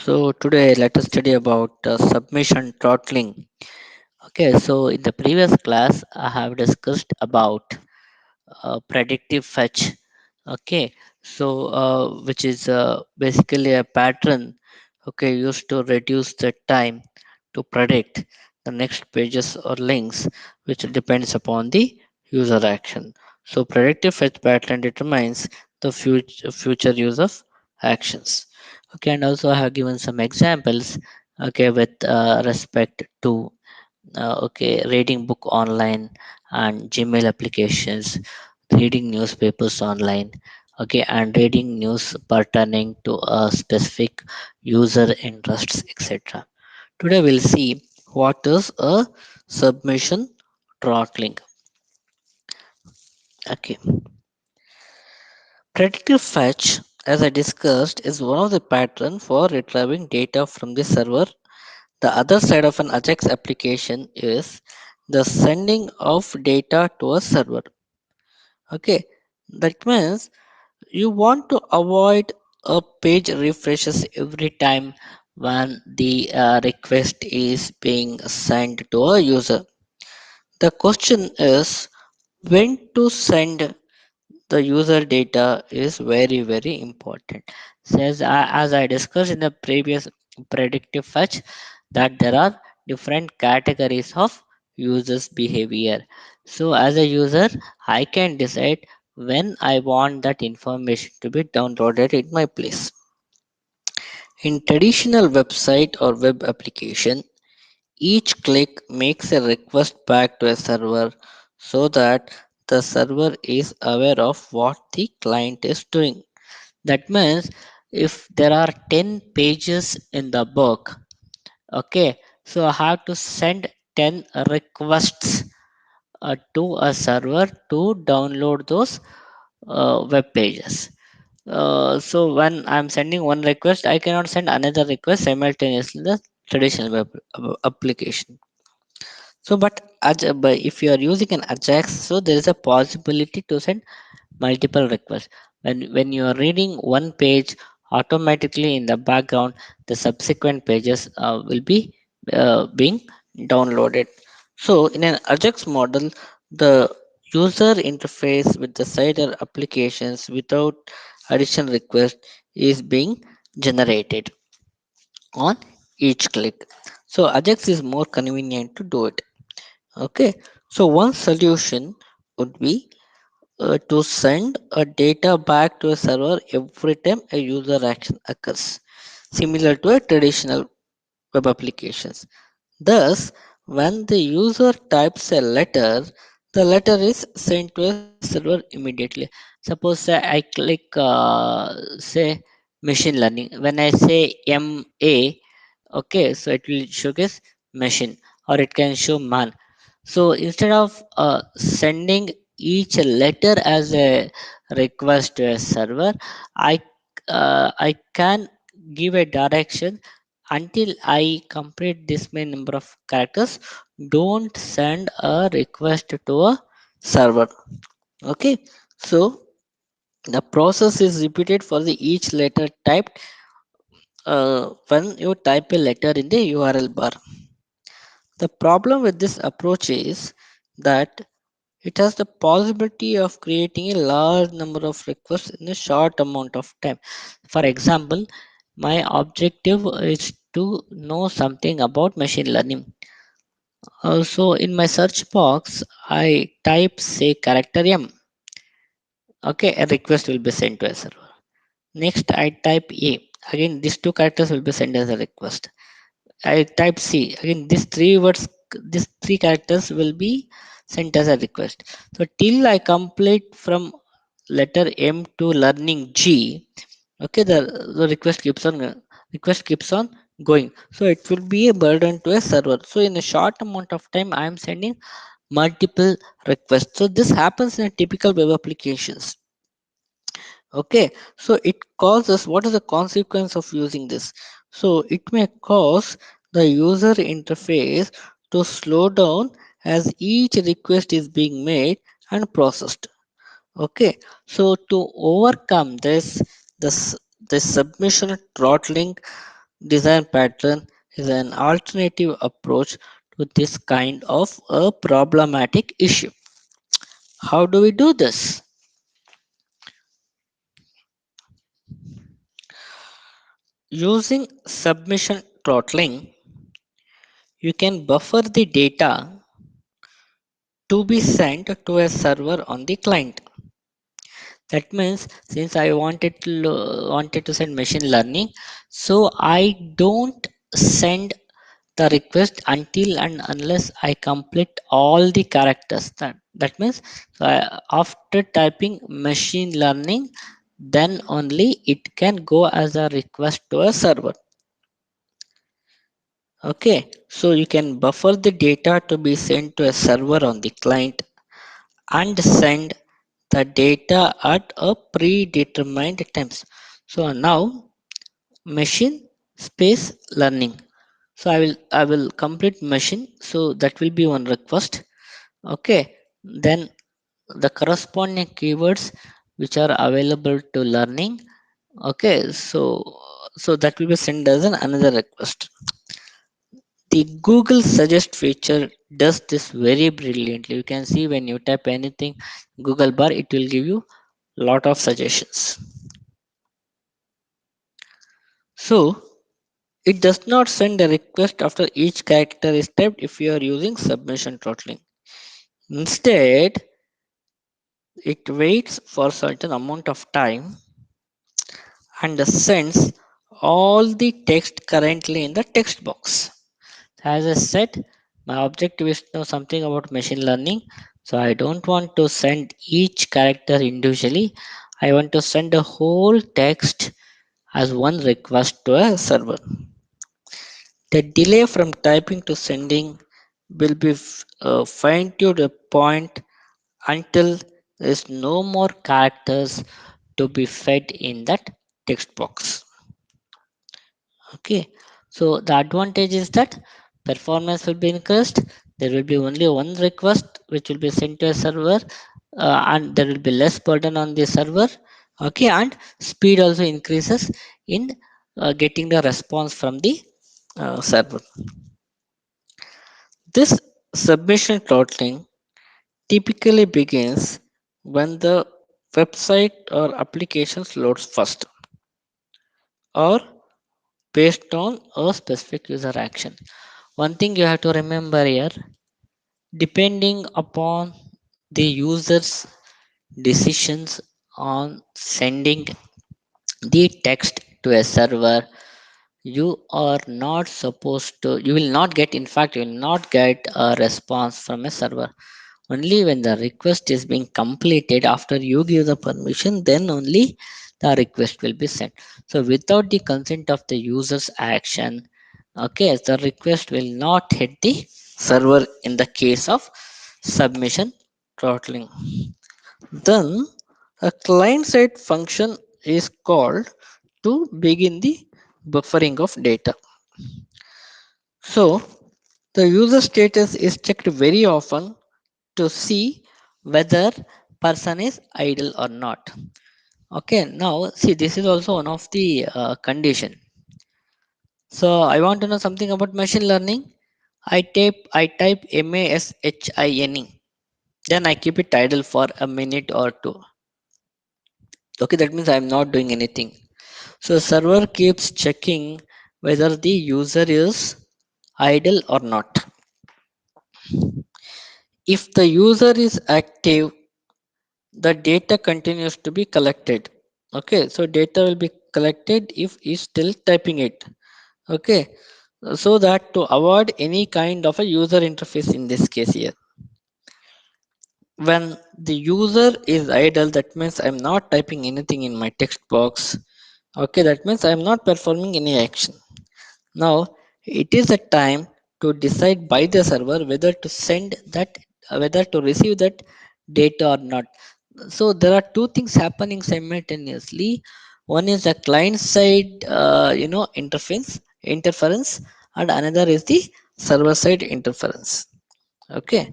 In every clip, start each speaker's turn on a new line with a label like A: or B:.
A: So today let us study about submission throttling. Okay, so in the previous class I have discussed about predictive fetch. Okay, so which is basically a pattern. Okay, used to reduce the time to predict the next pages or links, which depends upon the user action. So predictive fetch pattern determines the future use of actions. Okay, and also I have given some examples. Okay, with respect to reading book online and Gmail applications, reading newspapers online, okay, and reading news pertaining to a specific user interests, etc. Today we'll see what is a submission throttling. Okay, predictive fetch, as I discussed, is one of the pattern for retrieving data from the server. The other side of an Ajax application is the sending of data to a server. Okay, that means you want to avoid a page refreshes every time when the request is being sent to a user. The question is when to send the user data is very very important. Says as I discussed in the previous predictive fetch that there are different categories of users behavior. So as a user I can decide when I want that information to be downloaded in my place. In traditional website or web application, each click makes a request back to a server so that the server is aware of what the client is doing. That means if there are 10 pages in the book, okay, so I have to send 10 requests to a server to download those web pages. So when I'm sending one request, I cannot send another request simultaneously in the traditional web application. So, but if you are using an Ajax, so there is a possibility to send multiple requests. When you are reading one page, automatically in the background, the subsequent pages will be being downloaded. So, in an Ajax model, the user interface with the cider applications without additional request is being generated on each click. So, Ajax is more convenient to do it. Okay, so one solution would be to send a data back to a server every time a user action occurs, similar to a traditional web applications. Thus, when the user types a letter, the letter is sent to a server immediately. Suppose I click say machine learning. When I say MA, okay, so it will showcase machine or it can show man. So instead of sending each letter as a request to a server, I can give a direction until I complete this many number of characters. Don't send a request to a server. Okay, so the process is repeated for the each letter typed when you type a letter in the URL bar. The problem with this approach is that it has the possibility of creating a large number of requests in a short amount of time. For example, my objective is to know something about machine learning. So in my search box, I type say character M. Okay, a request will be sent to a server. Next, I type A. Again, these two characters will be sent as a request. I type C. Again, these three words, these three characters will be sent as a request. So till I complete from letter M to learning G, okay, the request keeps on going. So it will be a burden to a server. So in a short amount of time, I am sending multiple requests. So this happens in a typical web applications. Okay, so it causes what is the consequence of using this? So it may cause the user interface to slow down as each request is being made and processed. Okay, so to overcome this, this submission throttling, design pattern is an alternative approach to this kind of a problematic issue. How do we do this? Using submission throttling, you can buffer the data to be sent to a server on the client. That means since I wanted to send machine learning, so I don't send the request until and unless I complete all the characters. That means after typing machine learning, then only it can go as a request to a server. Okay, so you can buffer the data to be sent to a server on the client and send the data at a predetermined times. So now machine space learning. So I will complete machine. So that will be one request. Okay. Then the corresponding keywords which are available to learning. Okay. So that will be sent as an another request. The Google Suggest feature does this very brilliantly. You can see when you type anything Google bar, it will give you lot of suggestions. So it does not send a request after each character is typed if you are using submission throttling. Instead, it waits for certain amount of time and sends all the text currently in the text box. As I said, my objective is to know something about machine learning. So I don't want to send each character individually. I want to send the whole text as one request to a server. The delay from typing to sending will be fine tuned a point until there is no more characters to be fed in that text box. Okay, so the advantage is that performance will be increased. There will be only one request which will be sent to a server, and there will be less burden on the server. Okay, and speed also increases in getting the response from the server. This submission throttling typically begins when the website or applications loads first or based on a specific user action. One thing you have to remember here, depending upon the user's decisions on sending the text to a server, you are not supposed to, you will not get, in fact you will not get a response from a server. Only when the request is being completed after you give the permission, then only the request will be sent. So without the consent of the user's action, okay, the request will not hit the server in the case of submission throttling. Then a client side function is called to begin the buffering of data. So the user status is checked very often to see whether person is idle or not. Okay, now see, this is also one of the condition. So I want to know something about machine learning. I type mashine, then I keep it idle for a minute or two. Okay, that means I'm not doing anything. So server keeps checking whether the user is idle or not. If the user is active, the data continues to be collected. Okay, so data will be collected if he's still typing it. Okay, so that to avoid any kind of a user interface in this case here, when the user is idle, that means I'm not typing anything in my text box. Okay, that means I'm not performing any action. Now it is a time to decide by the server whether to send that, whether to receive that data or not. So there are two things happening simultaneously. One is the client side interference, and another is the server side interference. Okay,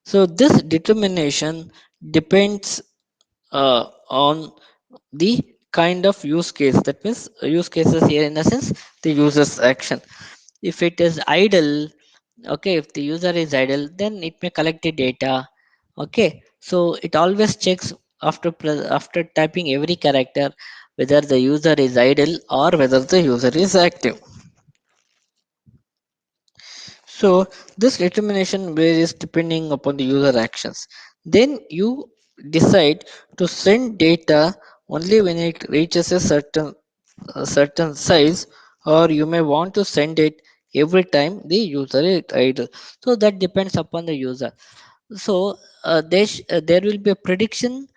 A: so this determination depends on the kind of use case. That means use cases here in a sense the user's action. If it is idle, okay, if the user is idle, then it may collect the data. Okay, so it always checks after typing every character whether the user is idle or whether the user is active. So this determination varies depending upon the user actions. Then you decide to send data only when it reaches a certain size, or you may want to send it every time the user is idle. So that depends upon the user. So there will be a prediction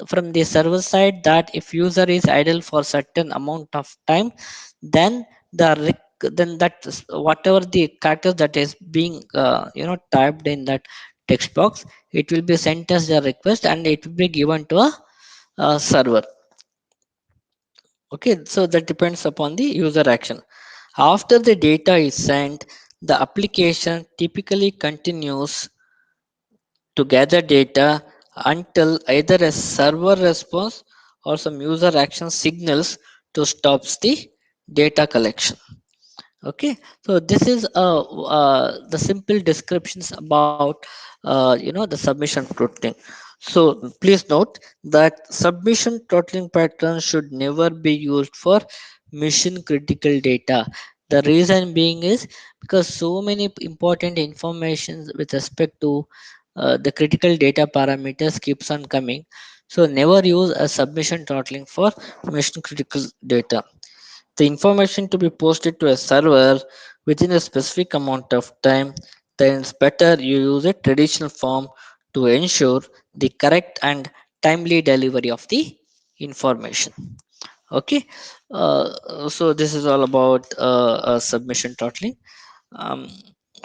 A: from the server side that if user is idle for certain amount of time, then then that whatever the characters that is being typed in that text box, it will be sent as a request and it will be given to a server. Okay, so that depends upon the user action. After the data is sent, the application typically continues to gather data until either a server response or some user action signals to stops the data collection. Okay, so this is the simple descriptions about the submission throttling. So please note that submission throttling patterns should never be used for mission critical data. The reason being is because so many important information with respect to the critical data parameters keeps on coming. So never use a submission throttling for mission critical data. The information to be posted to a server within a specific amount of time, then it's better you use a traditional form to ensure the correct and timely delivery of the information. Okay, so this is all about submission throttling. Um,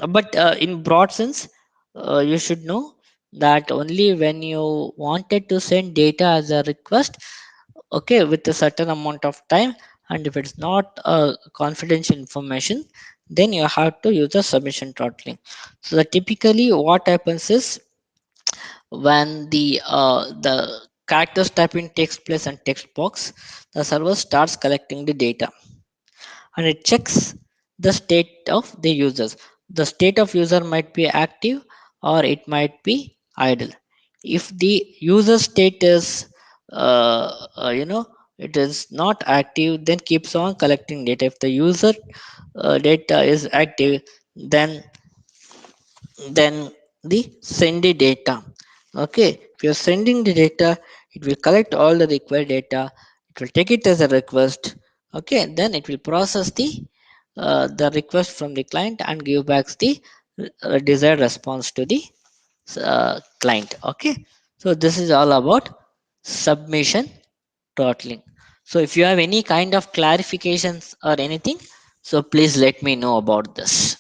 A: but in broad sense, you should know that only when you wanted to send data as a request, okay, with a certain amount of time, and if it's not confidential information, then you have to use the submission throttling. So that typically what happens is when the characters typing takes place in text box, the server starts collecting the data and it checks the state of the users. The state of user might be active or it might be idle. If the user state is it is not active, then keeps on collecting data. If the user data is active, then the send the data. Okay, if you're sending the data, it will collect all the required data, it will take it as a request. Okay, then it will process the request from the client and give back the desired response to the client. Okay, so this is all about submission throttling. So if you have any kind of clarifications or anything, so please let me know about this.